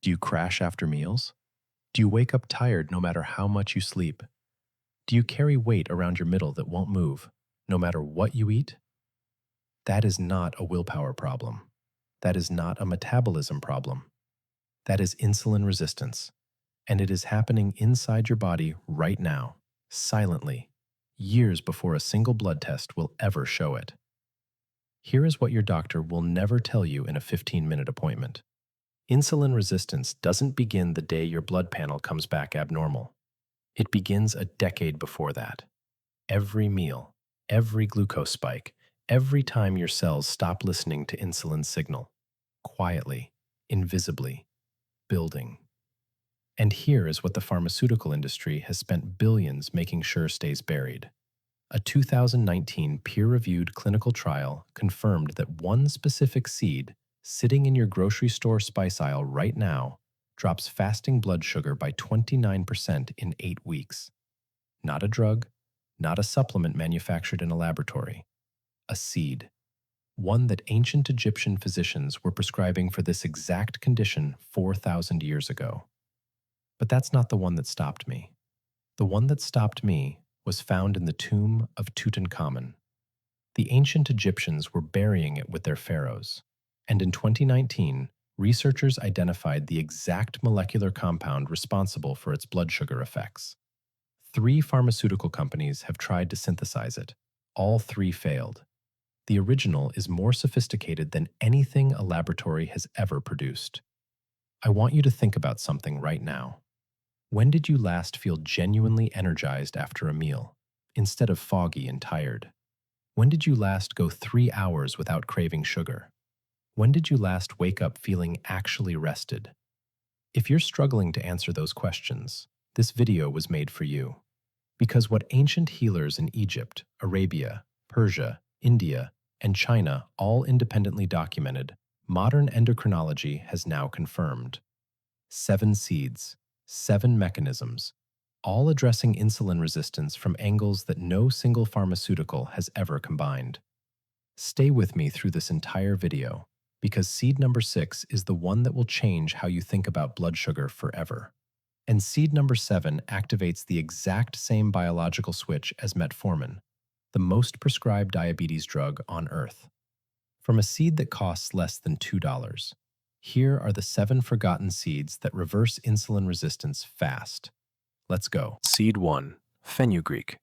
Do you crash after meals? Do you wake up tired no matter how much you sleep? Do you carry weight around your middle that won't move, no matter what you eat? That is not a willpower problem. That is not a metabolism problem. That is insulin resistance. And it is happening inside your body right now, silently, years before a single blood test will ever show it. Here is what your doctor will never tell you in a 15-minute appointment. Insulin resistance doesn't begin the day your blood panel comes back abnormal. It begins a decade before that. Every meal, every glucose spike, every time your cells stop listening to insulin's signal, quietly, invisibly, building. And here is what the pharmaceutical industry has spent billions making sure stays buried. A 2019 peer-reviewed clinical trial confirmed that one specific seed sitting in your grocery store spice aisle right now drops fasting blood sugar by 29% in 8 weeks. Not a drug, not a supplement manufactured in a laboratory. A seed. One that ancient Egyptian physicians were prescribing for this exact condition 4,000 years ago. But that's not the one that stopped me. The one that stopped me was found in the tomb of Tutankhamun. The ancient Egyptians were burying it with their pharaohs. And in 2019, researchers identified the exact molecular compound responsible for its blood sugar effects. 3 pharmaceutical companies have tried to synthesize it. All 3 failed. The original is more sophisticated than anything a laboratory has ever produced. I want you to think about something right now. When did you last feel genuinely energized after a meal, instead of foggy and tired? When did you last go 3 hours without craving sugar? When did you last wake up feeling actually rested? If you're struggling to answer those questions, this video was made for you. Because what ancient healers in Egypt, Arabia, Persia, India, and China all independently documented, modern endocrinology has now confirmed. 7 seeds, 7 mechanisms, all addressing insulin resistance from angles that no single pharmaceutical has ever combined. Stay with me through this entire video, because seed number 6 is the one that will change how you think about blood sugar forever. And seed number 7 activates the exact same biological switch as Metformin, the most prescribed diabetes drug on Earth. From a seed that costs less than $2, here are the 7 forgotten seeds that reverse insulin resistance fast. Let's go. Seed 1. Fenugreek.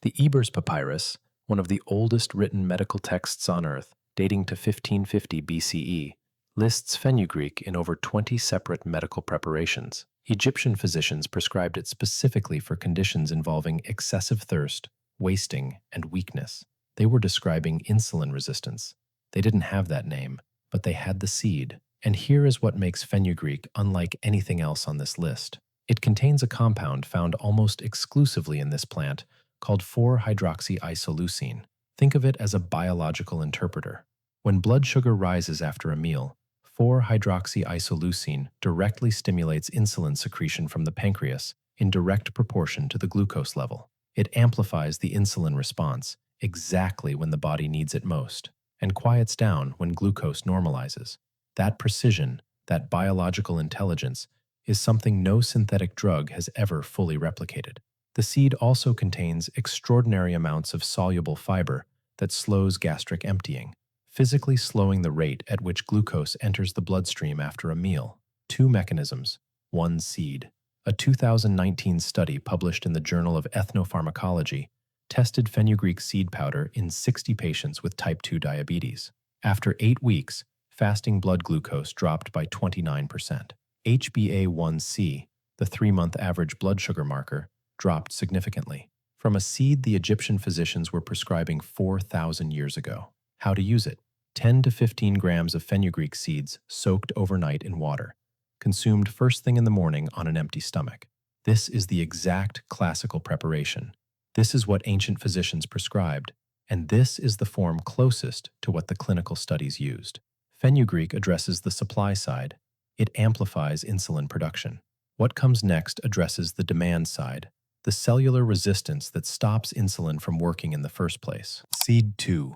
The Ebers Papyrus, one of the oldest written medical texts on Earth, dating to 1550 BCE, lists fenugreek in over 20 separate medical preparations. Egyptian physicians prescribed it specifically for conditions involving excessive thirst, wasting, and weakness. They were describing insulin resistance. They didn't have that name, but they had the seed. And here is what makes fenugreek unlike anything else on this list. It contains a compound found almost exclusively in this plant called 4-hydroxyisoleucine. Think of it as a biological interpreter. When blood sugar rises after a meal, 4-hydroxyisoleucine directly stimulates insulin secretion from the pancreas in direct proportion to the glucose level. It amplifies the insulin response exactly when the body needs it most, and quiets down when glucose normalizes. That precision, that biological intelligence, is something no synthetic drug has ever fully replicated. The seed also contains extraordinary amounts of soluble fiber that slows gastric emptying, physically slowing the rate at which glucose enters the bloodstream after a meal. 2 mechanisms, 1 seed. A 2019 study published in the Journal of Ethnopharmacology tested fenugreek seed powder in 60 patients with type 2 diabetes. After 8 weeks, fasting blood glucose dropped by 29%. HbA1c, the 3-month average blood sugar marker, dropped significantly. From a seed the Egyptian physicians were prescribing 4,000 years ago. How to use it? 10 to 15 grams of fenugreek seeds soaked overnight in water, consumed first thing in the morning on an empty stomach. This is the exact classical preparation. This is what ancient physicians prescribed, and this is the form closest to what the clinical studies used. Fenugreek addresses the supply side. It amplifies insulin production. What comes next addresses the demand side, the cellular resistance that stops insulin from working in the first place. Seed 2.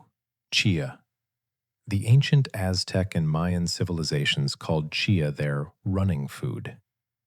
Chia. The ancient Aztec and Mayan civilizations called chia their running food.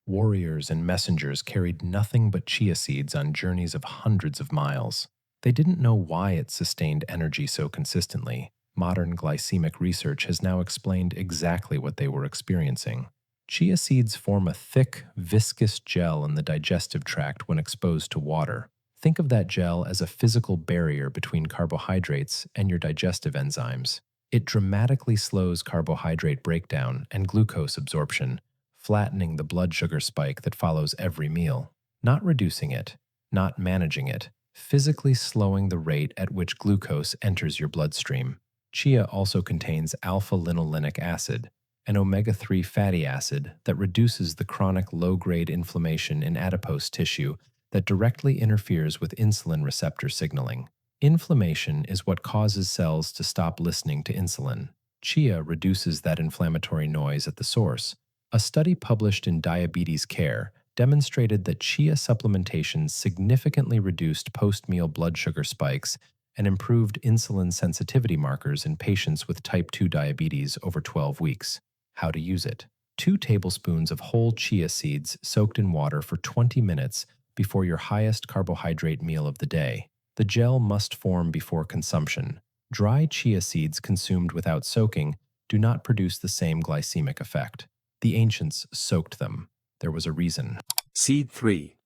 Warriors and messengers carried nothing but chia seeds on journeys of hundreds of miles. They didn't know why it sustained energy so consistently. Modern glycemic research has now explained exactly what they were experiencing. Chia seeds form a thick, viscous gel in the digestive tract when exposed to water. Think of that gel as a physical barrier between carbohydrates and your digestive enzymes. It dramatically slows carbohydrate breakdown and glucose absorption, flattening the blood sugar spike that follows every meal. Not reducing it, not managing it, physically slowing the rate at which glucose enters your bloodstream. Chia also contains alpha-linolenic acid, an omega-3 fatty acid that reduces the chronic low-grade inflammation in adipose tissue that directly interferes with insulin receptor signaling. Inflammation is what causes cells to stop listening to insulin. Chia reduces that inflammatory noise at the source. A study published in Diabetes Care demonstrated that chia supplementation significantly reduced post-meal blood sugar spikes and improved insulin sensitivity markers in patients with type 2 diabetes over 12 weeks. How to use it. 2 tablespoons of whole chia seeds soaked in water for 20 minutes before your highest carbohydrate meal of the day. The gel must form before consumption. Dry chia seeds consumed without soaking do not produce the same glycemic effect. The ancients soaked them. There was a reason. Seed 3.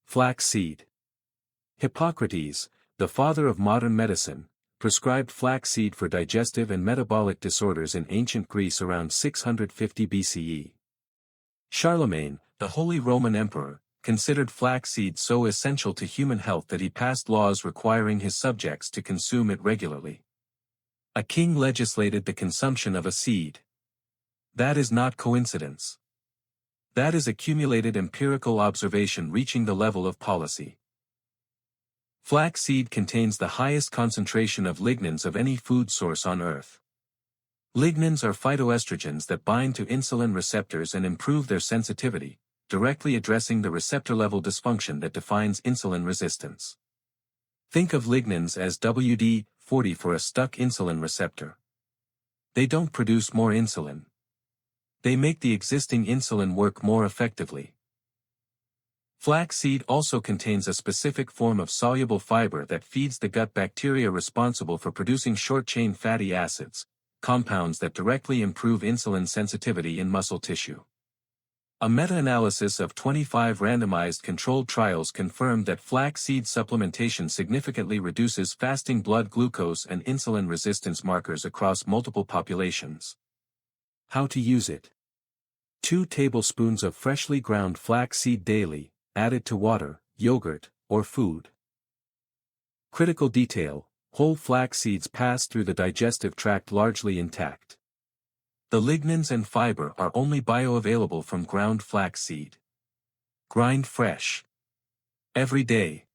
Flaxseed. Hippocrates, the father of modern medicine, prescribed flaxseed for digestive and metabolic disorders in ancient Greece around 650 BCE. Charlemagne, the Holy Roman Emperor, considered flaxseed so essential to human health that he passed laws requiring his subjects to consume it regularly. A king legislated the consumption of a seed. That is not coincidence. That is accumulated empirical observation reaching the level of policy. Flaxseed contains the highest concentration of lignans of any food source on Earth. Lignans are phytoestrogens that bind to insulin receptors and improve their sensitivity, directly addressing the receptor-level dysfunction that defines insulin resistance. Think of lignans as WD-40 for a stuck insulin receptor. They don't produce more insulin. They make the existing insulin work more effectively. Flaxseed also contains a specific form of soluble fiber that feeds the gut bacteria responsible for producing short-chain fatty acids, compounds that directly improve insulin sensitivity in muscle tissue. A meta-analysis of 25 randomized controlled trials confirmed that flaxseed supplementation significantly reduces fasting blood glucose and insulin resistance markers across multiple populations. How to use it. 2 tablespoons of freshly ground flaxseed daily, added to water, yogurt, or food. Critical detail: whole flax seeds pass through the digestive tract largely intact. The lignans and fiber are only bioavailable from ground flaxseed. Grind fresh. Every day.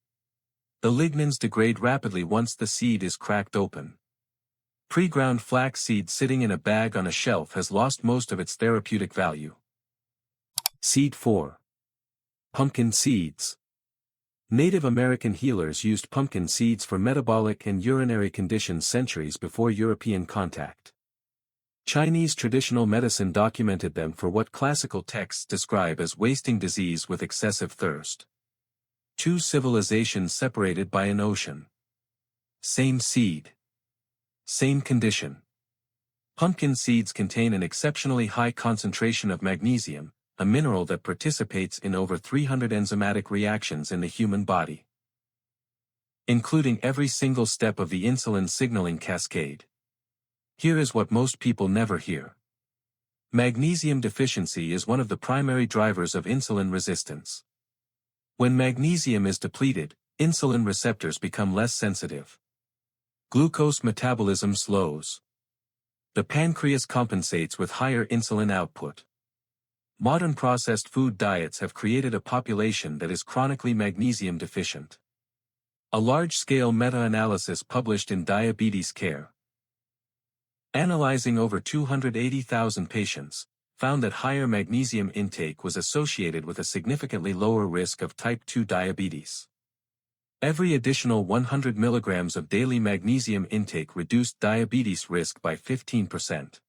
The lignans degrade rapidly once the seed is cracked open. Pre-ground flax seed sitting in a bag on a shelf has lost most of its therapeutic value. Seed 4. Pumpkin seeds. Native American healers used pumpkin seeds for metabolic and urinary conditions centuries before European contact. Chinese traditional medicine documented them for what classical texts describe as wasting disease with excessive thirst. 2 civilizations separated by an ocean. Same seed. Same condition. Pumpkin seeds contain an exceptionally high concentration of magnesium, a mineral that participates in over 300 enzymatic reactions in the human body, including every single step of the insulin signaling cascade. Here is what most people never hear. Magnesium deficiency is one of the primary drivers of insulin resistance. When magnesium is depleted, insulin receptors become less sensitive. Glucose metabolism slows. The pancreas compensates with higher insulin output. Modern processed food diets have created a population that is chronically magnesium deficient. A large-scale meta-analysis published in Diabetes Care, analyzing over 280,000 patients, found that higher magnesium intake was associated with a significantly lower risk of type 2 diabetes. Every additional 100 milligrams of daily magnesium intake reduced diabetes risk by 15%.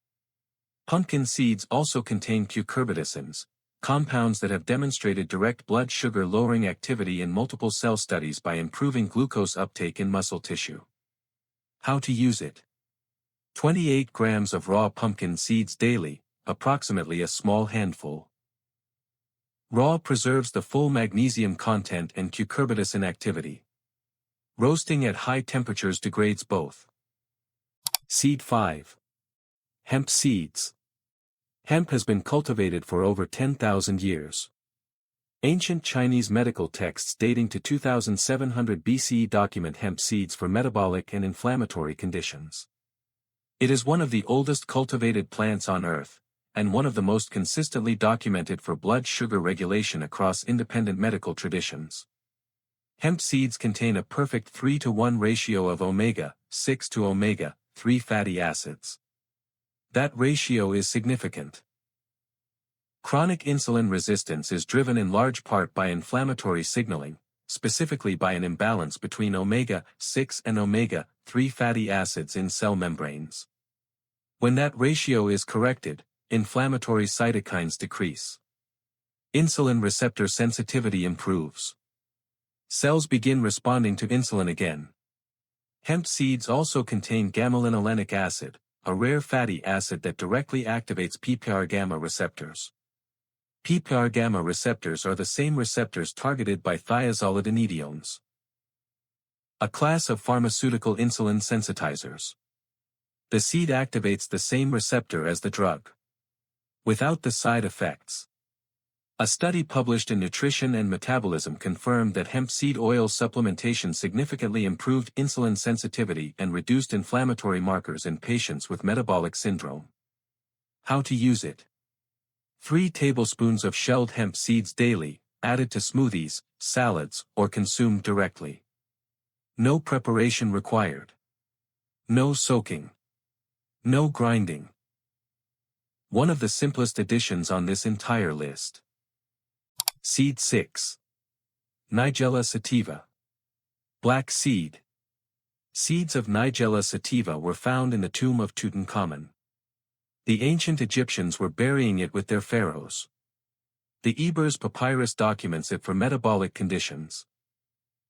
Pumpkin seeds also contain cucurbitacins, compounds that have demonstrated direct blood sugar lowering activity in multiple cell studies by improving glucose uptake in muscle tissue. How to use it? 28 grams of raw pumpkin seeds daily, approximately a small handful. Raw preserves the full magnesium content and cucurbitacin activity. Roasting at high temperatures degrades both. Seed 5. Hemp seeds. Hemp has been cultivated for over 10,000 years. Ancient Chinese medical texts dating to 2700 BCE document hemp seeds for metabolic and inflammatory conditions. It is one of the oldest cultivated plants on Earth, and one of the most consistently documented for blood sugar regulation across independent medical traditions. Hemp seeds contain a perfect 3-to-1 ratio of omega-6 to omega-3 fatty acids. That ratio is significant. Chronic insulin resistance is driven in large part by inflammatory signaling, specifically by an imbalance between omega-6 and omega-3 fatty acids in cell membranes. When that ratio is corrected, inflammatory cytokines decrease. Insulin receptor sensitivity improves. Cells begin responding to insulin again. Hemp seeds also contain gamma-linolenic acid, a rare fatty acid that directly activates PPAR gamma receptors. PPAR gamma receptors are the same receptors targeted by thiazolidinediones, a class of pharmaceutical insulin sensitizers. The seed activates the same receptor as the drug, without the side effects. A study published in Nutrition and Metabolism confirmed that hemp seed oil supplementation significantly improved insulin sensitivity and reduced inflammatory markers in patients with metabolic syndrome. How to use it? 3 tablespoons of shelled hemp seeds daily, added to smoothies, salads, or consumed directly. No preparation required. No soaking. No grinding. One of the simplest additions on this entire list. Seed 6. Nigella sativa. Black seed. Seeds of Nigella sativa were found in the tomb of Tutankhamun. The ancient Egyptians were burying it with their pharaohs. The Ebers papyrus documents it for metabolic conditions.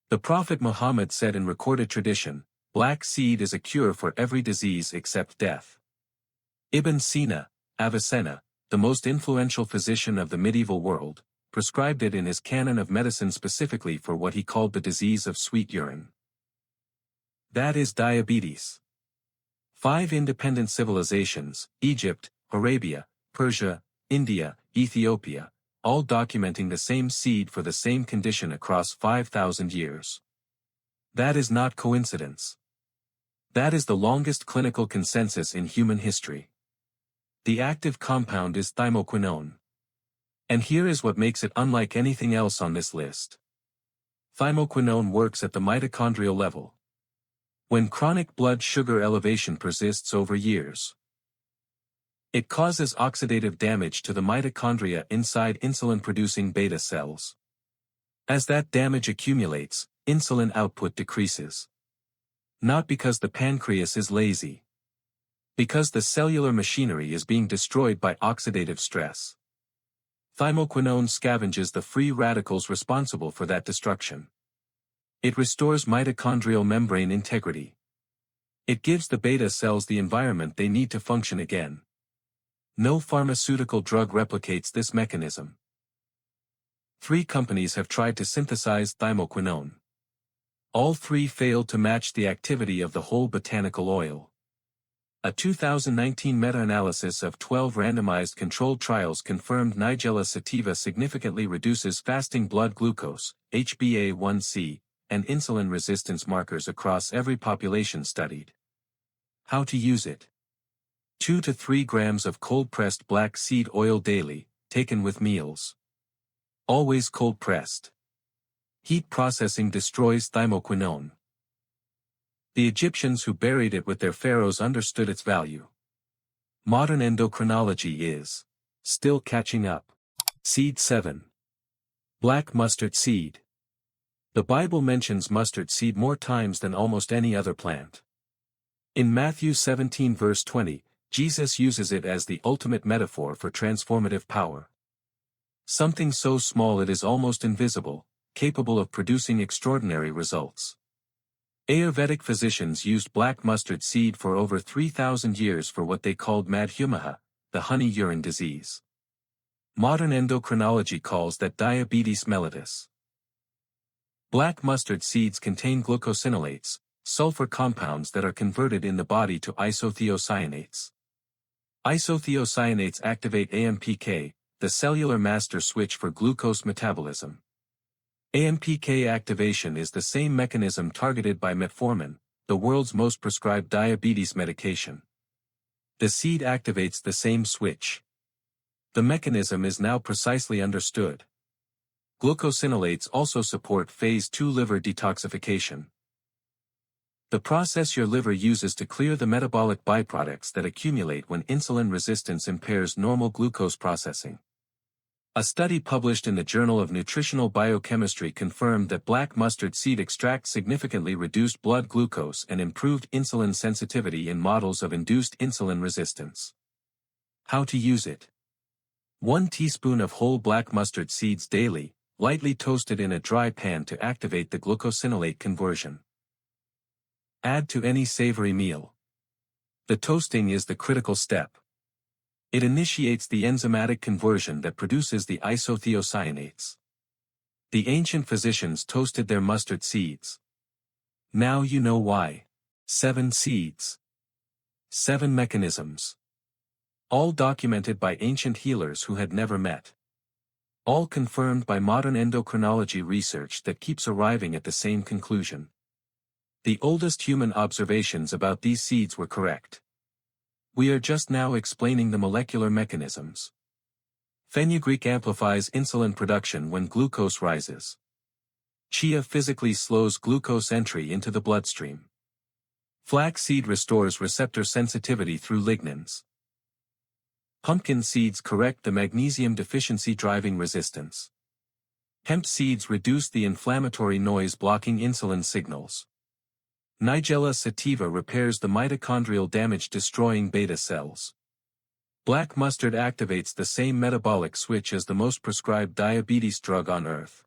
The Prophet Muhammad said in recorded tradition, black seed is a cure for every disease except death. Ibn Sina, Avicenna, the most influential physician of the medieval world, prescribed it in his canon of medicine specifically for what he called the disease of sweet urine. That is diabetes. 5 independent civilizations, Egypt, Arabia, Persia, India, Ethiopia, all documenting the same seed for the same condition across 5,000 years. That is not coincidence. That is the longest clinical consensus in human history. The active compound is thymoquinone. And here is what makes it unlike anything else on this list. Thymoquinone works at the mitochondrial level. When chronic blood sugar elevation persists over years, it causes oxidative damage to the mitochondria inside insulin-producing beta cells. As that damage accumulates, insulin output decreases. Not because the pancreas is lazy. Because the cellular machinery is being destroyed by oxidative stress. Thymoquinone scavenges the free radicals responsible for that destruction. It restores mitochondrial membrane integrity. It gives the beta cells the environment they need to function again. No pharmaceutical drug replicates this mechanism. 3 companies have tried to synthesize thymoquinone. All 3 failed to match the activity of the whole botanical oil. A 2019 meta-analysis of 12 randomized controlled trials confirmed Nigella sativa significantly reduces fasting blood glucose, HbA1c, and insulin resistance markers across every population studied. How to use it? 2 to 3 grams of cold-pressed black seed oil daily, taken with meals. Always cold-pressed. Heat processing destroys thymoquinone. The Egyptians who buried it with their pharaohs understood its value. Modern endocrinology is still catching up. Seed 7. Black mustard seed. The Bible mentions mustard seed more times than almost any other plant. In Matthew 17 verse 20, Jesus uses it as the ultimate metaphor for transformative power. Something so small it is almost invisible, capable of producing extraordinary results. Ayurvedic physicians used black mustard seed for over 3,000 years for what they called madhumeha, the honey urine disease. Modern endocrinology calls that diabetes mellitus. Black mustard seeds contain glucosinolates, sulfur compounds that are converted in the body to isothiocyanates. Isothiocyanates activate AMPK, the cellular master switch for glucose metabolism. AMPK activation is the same mechanism targeted by Metformin, the world's most prescribed diabetes medication. The seed activates the same switch. The mechanism is now precisely understood. Glucosinolates also support phase 2 liver detoxification. The process your liver uses to clear the metabolic byproducts that accumulate when insulin resistance impairs normal glucose processing. A study published in the Journal of Nutritional Biochemistry confirmed that black mustard seed extract significantly reduced blood glucose and improved insulin sensitivity in models of induced insulin resistance. How to use it? 1 teaspoon of whole black mustard seeds daily, lightly toasted in a dry pan to activate the glucosinolate conversion. Add to any savory meal. The toasting is the critical step. It initiates the enzymatic conversion that produces the isothiocyanates. The ancient physicians toasted their mustard seeds. Now you know why. 7 seeds. 7 mechanisms. All documented by ancient healers who had never met. All confirmed by modern endocrinology research that keeps arriving at the same conclusion. The oldest human observations about these seeds were correct. We are just now explaining the molecular mechanisms. Fenugreek amplifies insulin production when glucose rises. Chia physically slows glucose entry into the bloodstream. Flaxseed restores receptor sensitivity through lignans. Pumpkin seeds correct the magnesium deficiency driving resistance. Hemp seeds reduce the inflammatory noise blocking insulin signals. Nigella sativa repairs the mitochondrial damage destroying beta cells. Black mustard activates the same metabolic switch as the most prescribed diabetes drug on earth.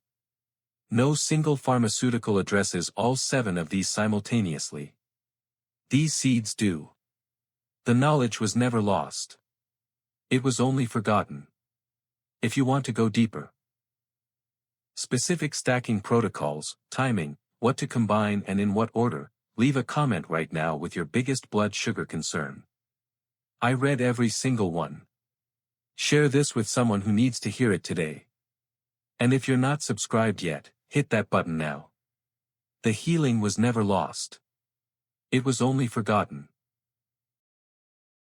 No single pharmaceutical addresses all 7 of these simultaneously. These seeds do. The knowledge was never lost. It was only forgotten. If you want to go deeper. Specific stacking protocols, timing, what to combine and in what order, leave a comment right now with your biggest blood sugar concern. I read every single one. Share this with someone who needs to hear it today. And if you're not subscribed yet, hit that button now. The healing was never lost. It was only forgotten.